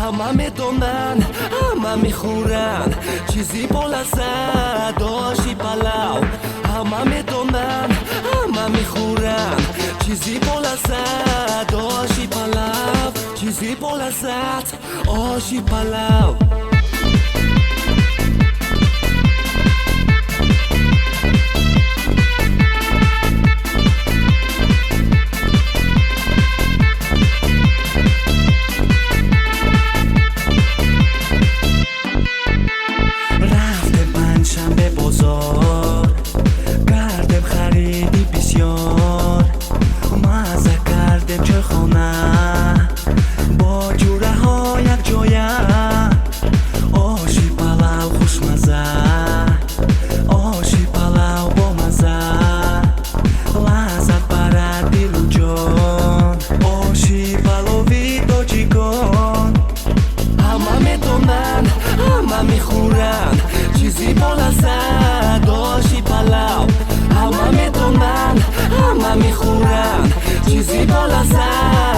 همه میدونن همه میخورن چیزی بلزد آشی پلاو همه میدونن همه میخورن چیزی بلزد آشی پلاو چیزی بلزد آشی پلاو کردم خریدی بسیار مزه کردم چه خونه با جوره ها یک جایه آشی پلاو خوشمزه آشی پلاو با مزه لذت برد دل و جان آشی پلاوی تاجیکان همه میدونن همه میخورن چیزی بلزد آشی پلاو همه میدونن همه میخورن چیزی بلزد